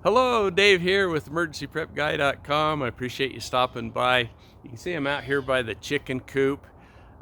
Hello, Dave here with emergencyprepguy.com. I appreciate you stopping by. You can see I'm out here by the chicken coop.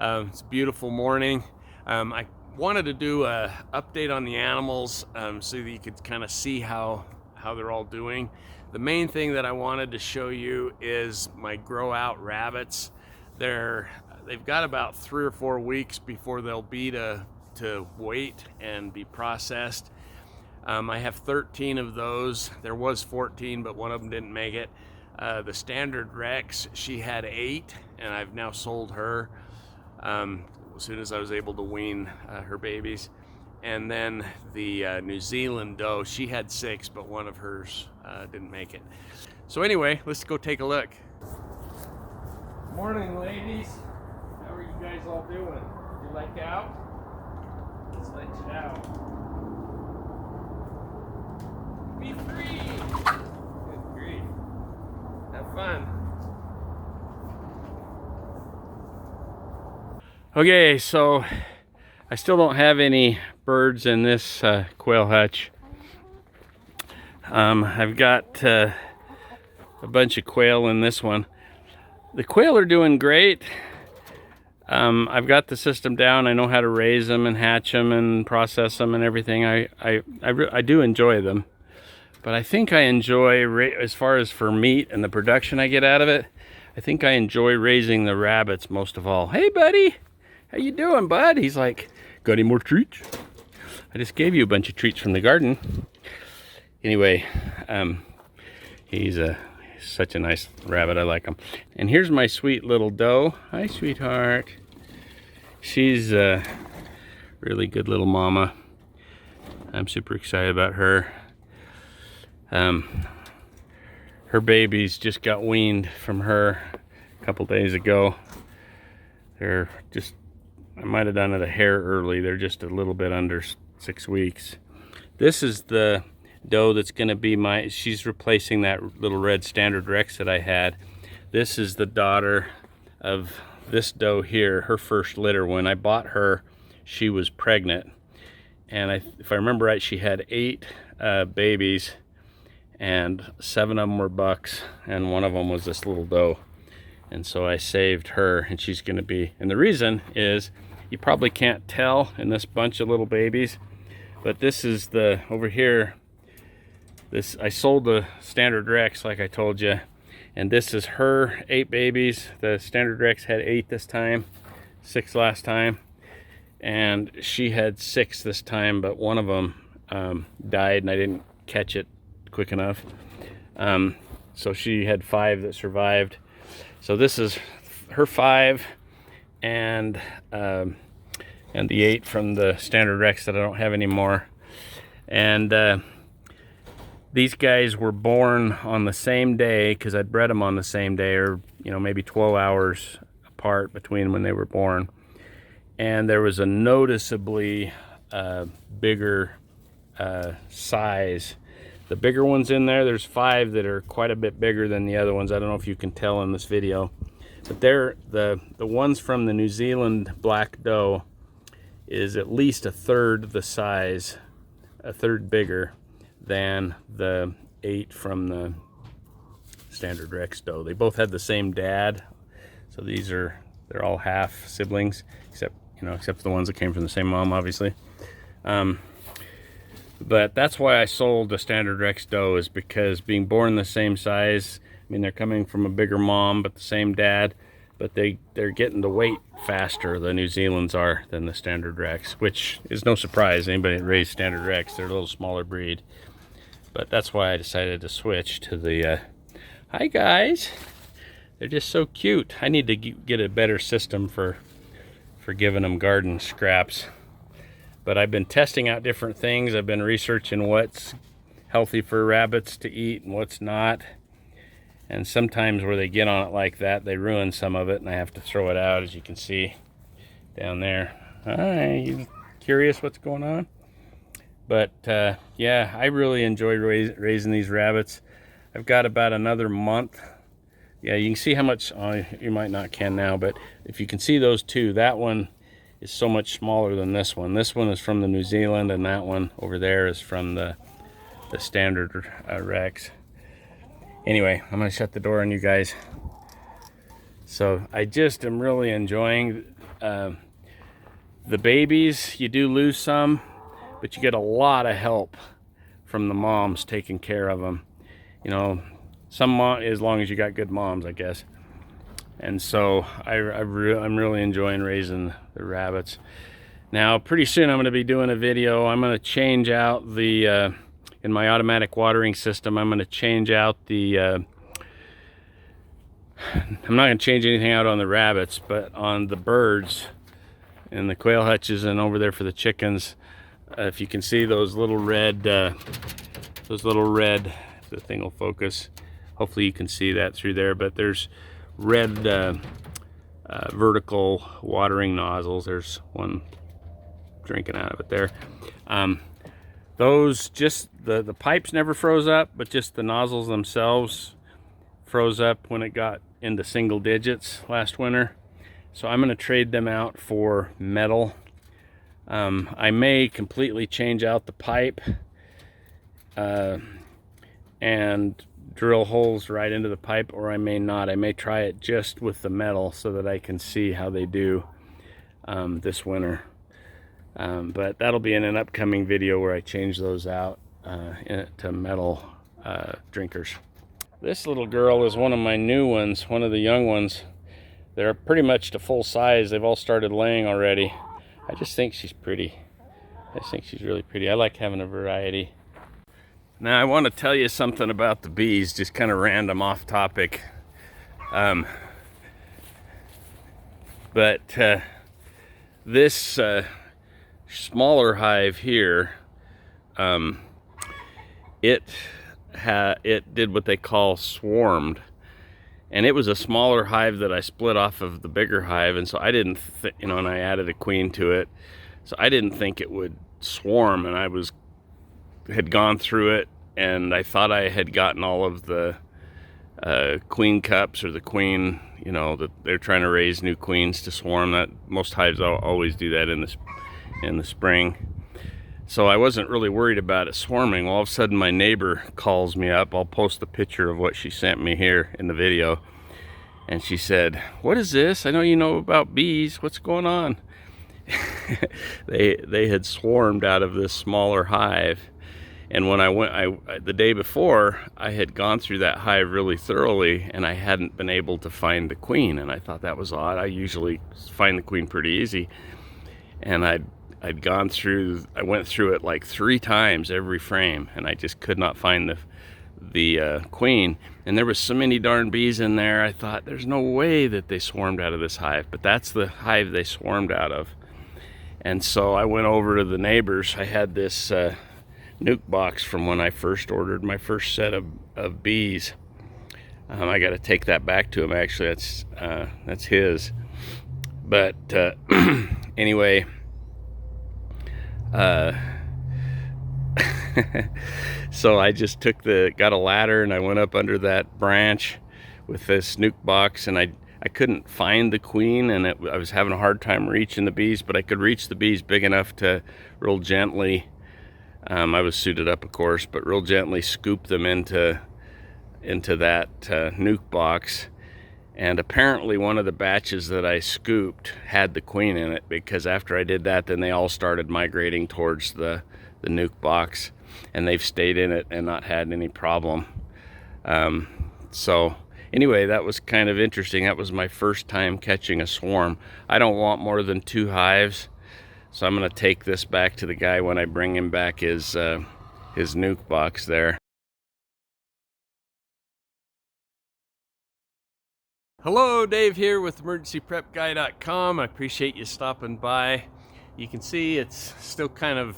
It's a beautiful morning. I wanted to do an update on the animals so that you could kind of see how they're all doing. The main thing that I wanted to show you is my grow out rabbits. They've got about 3 or 4 weeks before they'll be to weight and be processed. I have 13 of those. There was 14, but one of them didn't make it. The standard Rex, she had 8, and I've now sold her as soon as I was able to wean her babies. And then the New Zealand doe, she had 6, but one of hers didn't make it. So anyway, let's go take a look. Morning, ladies. How are you guys all doing? You like out? Let's let you out. Be free! Good grief. Have fun. Okay, so I still don't have any birds in this quail hutch. I've got a bunch of quail in this one. The quail are doing great. I've got the system down. I know how to raise them and hatch them and process them and everything. I do enjoy them. But I think I enjoy, as far as for meat and the production I get out of it, I think I enjoy raising the rabbits most of all. Hey, buddy, how you doing, bud? He's like, got any more treats? I just gave you a bunch of treats from the garden. Anyway, he's such a nice rabbit. I like him. And here's my sweet little doe. Hi, sweetheart. She's a really good little mama. I'm super excited about her. Her babies just got weaned from her a couple days ago. They're just, I might have done it a hair early. They're just a little bit under 6 weeks. This is the doe that's going to be she's replacing that little red standard Rex that I had. This is the daughter of this doe here, her first litter. When I bought her, she was pregnant. And if I remember right, she had 8 babies. And 7 of them were bucks, and one of them was this little doe. And so I saved her, and she's going to be, and the reason is, you probably can't tell in this bunch of little babies, but this is over here, I sold the standard Rex like I told you, and this is her 8 babies. The standard Rex had 8 this time, 6 last time, and she had 6 this time, but one of them died, and I didn't catch it quick enough. So she had 5 that survived. So this is her 5 and the 8 from the standard Rex that I don't have anymore. And these guys were born on the same day, because I'd bred them on the same day, or maybe 12 hours apart between when they were born. And there was a noticeably bigger size. The bigger ones in there's 5 that are quite a bit bigger than the other ones. I don't know if you can tell in this video, but they're the ones from the New Zealand black doe is at least 1/3 the size, 1/3 bigger than the 8 from the standard Rex doe. They both had the same dad, so they're all half siblings, except the ones that came from the same mom, obviously. But that's why I sold the standard Rex doe, is because being born the same size, I mean, they're coming from a bigger mom, but the same dad, but they're getting the weight faster, the New Zealands are, than the standard Rex, which is no surprise. Anybody that raised standard Rex, they're a little smaller breed. But that's why I decided to switch to the, hi guys. They're just so cute. I need to get a better system for giving them garden scraps. But I've been testing out different things. I've been researching what's healthy for rabbits to eat and what's not. And sometimes where they get on it like that, they ruin some of it, and I have to throw it out, as you can see down there. Hi, you curious what's going on? But yeah, I really enjoy raising these rabbits. I've got about another month. Yeah, you can see how much, you might not can now, but if you can see those two, that one is so much smaller than this one. This one is from the New Zealand, and that one over there is from the the standard Rex. Anyway, I'm gonna shut the door on you guys. So I just am really enjoying the babies. You do lose some, but you get a lot of help from the moms taking care of them. You know, as long as you got good moms, I guess. And so I'm really enjoying raising the rabbits. Now, pretty soon I'm going to be doing a video. I'm going to change out the, in my automatic watering system, I'm going to change out the, I'm not going to change anything out on the rabbits, but on the birds and the quail hutches and over there for the chickens. If you can see those little red, the thing will focus. Hopefully you can see that through there, but there's red vertical watering nozzles. There's one drinking out of it there. Those, just the pipes never froze up, but just the nozzles themselves froze up when it got into single digits last winter. So I'm going to trade them out for metal. I may completely change out the pipe and drill holes right into the pipe, or I may not. I may try it just with the metal so that I can see how they do this winter. But that'll be in an upcoming video where I change those out to metal drinkers. This little girl is one of my new ones, one of the young ones. They're pretty much to full size. They've all started laying already. I just think she's pretty. I just think she's really pretty. I like having a variety. Now I want to tell you something about the bees, just kind of random off topic. This smaller hive here, it did what they call swarmed, and it was a smaller hive that I split off of the bigger hive, and so I didn't, and I added a queen to it, so I didn't think it would swarm, and I had gone through it, and I thought I had gotten all of the queen cups, or the queen, that they're trying to raise new queens to swarm. That most hives always do that in the spring. So I wasn't really worried about it swarming. Well, all of a sudden my neighbor calls me up. I'll post a picture of what she sent me here in the video. And she said, "What is this? I know you know about bees. What's going on?" They had swarmed out of this smaller hive. And when I went, the day before, I had gone through that hive really thoroughly, and I hadn't been able to find the queen. And I thought that was odd. I usually find the queen pretty easy. And I went through it like 3 times every frame, and I just could not find the queen. And there was so many darn bees in there, I thought there's no way that they swarmed out of this hive, but that's the hive they swarmed out of. And so I went over to the neighbors. I had this nuke box from when I first ordered my first set of bees. I got to take that back to him. Actually, that's his. But anyway, so I just got a ladder, and I went up under that branch with this nuke box, and I couldn't find the queen, and I was having a hard time reaching the bees, but I could reach the bees big enough to real gently, I was suited up of course, but real gently scoop them into that nuke box. And apparently one of the batches that I scooped had the queen in it, because after I did that, then they all started migrating towards the nuke box, and they've stayed in it and not had any problem. So anyway, that was kind of interesting. That was my first time catching a swarm. I don't want more than 2 hives, so I'm going to take this back to the guy when I bring him back his nuke box there. Hello, Dave here with emergencyprepguy.com. I appreciate you stopping by. You can see it's still kind of...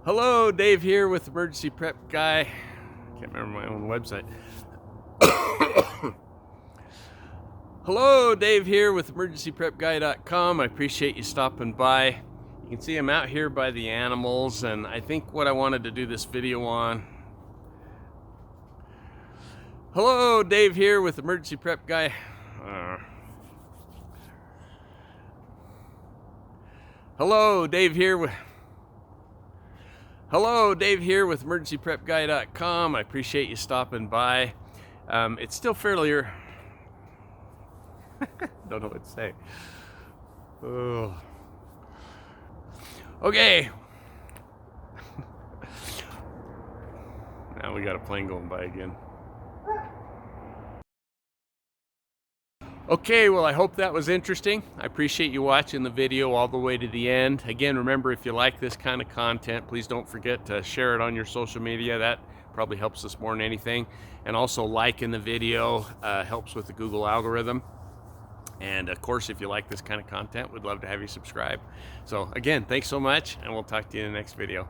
Hello, Dave here with Emergency Prep Guy. Can't remember my own website. Hello, Dave here with emergencyprepguy.com. I appreciate you stopping by. You can see I'm out here by the animals, and I think what I wanted to do this video on... Hello, Dave here with Emergency Prep Guy. Hello, Dave here with... Hello, Dave here with emergencyprepguy.com. I appreciate you stopping by. It's still fairly don't know what to say. Oh. Okay. Now we got a plane going by again. Okay, well, I hope that was interesting. I appreciate you watching the video all the way to the end. Again, remember, if you like this kind of content, please don't forget to share it on your social media. That probably helps us more than anything. And also liking the video helps with the Google algorithm. And of course, if you like this kind of content, we'd love to have you subscribe. So again, thanks so much, and we'll talk to you in the next video.